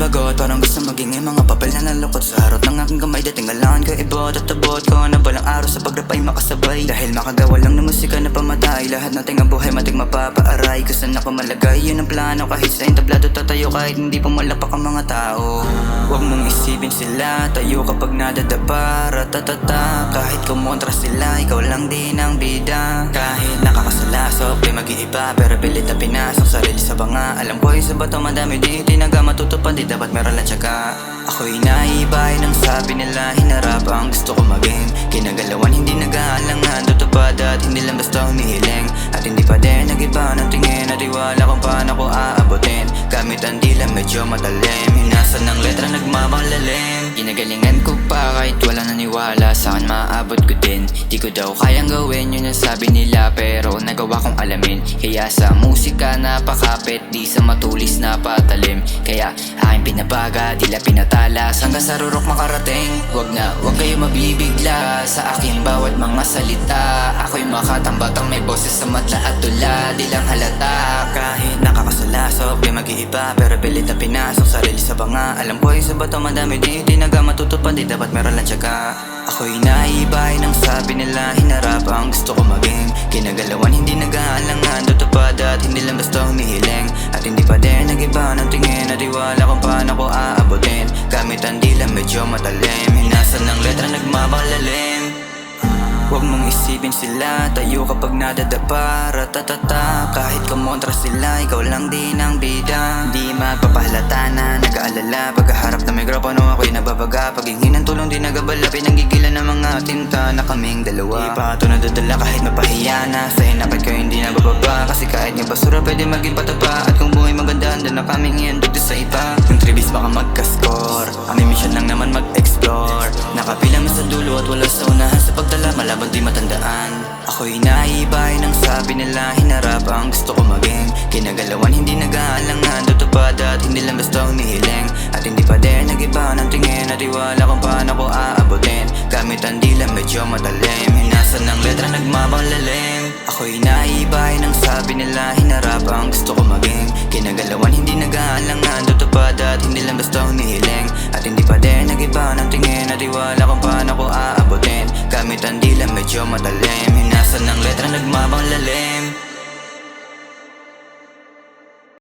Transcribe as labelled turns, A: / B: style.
A: bagot, parang gusto maging mga papel na nalukot sa harot ng aking kamay. Dating alangan ko ibot at abot ko na balang araw sa pagrap ay makasabay. Dahil makagawa lang ng musika na pamatay, lahat nating ang buhay mating mapapaaray. Kung saan ako malagay, yun ang plano. Kahit sa entablado tatayo kahit hindi pumalapak ang mga tao. Huwag mong isipin sila, tayo kapag nadadapa. Ratatata, kahit kumontra sila, ikaw lang din ang bida. Kahit nakakasalasok, di mag-iiba, pero pilit na pinasok sarili sa banga. Alam ko yung sa bato madami di tinaga matutupad, di dapat meron lang tiyaga. Ako'y naiibay ng sabi nila, hinarap ang gusto ko maging. Kinagalawan hindi nag-aalangan, tutupad at hindi lang basta humihiling. At hindi pa din nag-iba ng tingin at iwala kung paano ko aabutin. Gamit ang dila medyo matalim, hinasan ng letra nagmamang lalim. Ginagalingan ko pa kahit wala naniwala, saan maaabot ko din. Di ko daw kayang gawin yun ang sabi nila, pero nagawa kong alamin. Kaya sa musika napakapit, di sa matulis na patalim. Kaya aking pinabaga, dila pinatalas, hanggang sa rurok makarating. Huwag kayo mabibigla sa aking bawat mga salita. Ako'y makatambatang may boses sa mata at tula, di lang halata. Kahit nakakasalasok, di mag-iiba, pero pilit na pinasok sarili sa banga. Alam ko yung sa bato madami di tinaga matutupad, di dapat meron lang tiyaga. Ako'y naiibay ng sabi nila, hinarap ang gusto ko maging. Kinagalawan hindi nag-aalangan, tutupad at hindi lang basta humihiling. At hindi pa din nag-iba ng tingin at iwala kung paano ko aabutin. Gamit ang dila medyo matalim, hinasan ng letra nagmamang lalim. Huwag mong isipin sila, tayo kapag nadadapa. Ratatata, kahit kumontra sila, ikaw lang din ang bida. Di magpapahalata na nag-aalala, pagkaharap na mikropono ako'y nababaga. Paghingi ng tulong di nagabala, pinanggigilan ng mga tinta na kaming dalawa. Di pa ito nadadala kahit mapahiya na, sa inakit ko hindi nabababa. Kasi kahit yung basura pwede maging pataba. At kung buhay maganda, handa na kaming iandog sa iba. Yung tribis baka magka-score, aming mission lang naman mag-explore. Nakapilang na sa dulo at wala sa unahan sa pagtala, malabang di matandaan. Ako'y naiibay ng sabi nila, hinarap ang gusto ko maging. Kinagalawan hindi nag-aalangan, tutupad at hindi lang basta humihiling. At hindi pa din nag-iba ng tingin at iwala kung paano ko aabutin. Gamit ang dila medyo matalim, hinasan ng letra nagmamang lalim. Ako'y naiibay ng sabi nila, hinarap ang gusto ko maging. Kinagalawan hindi nag-aalangan, tutupad at hindi lang basta humihiling. At hindi pa din nag-iba ng tingin at iwala kung paano ko aabutin. Gamit ang dila medyo matalim, hinasan ng letra nagmamang lalim.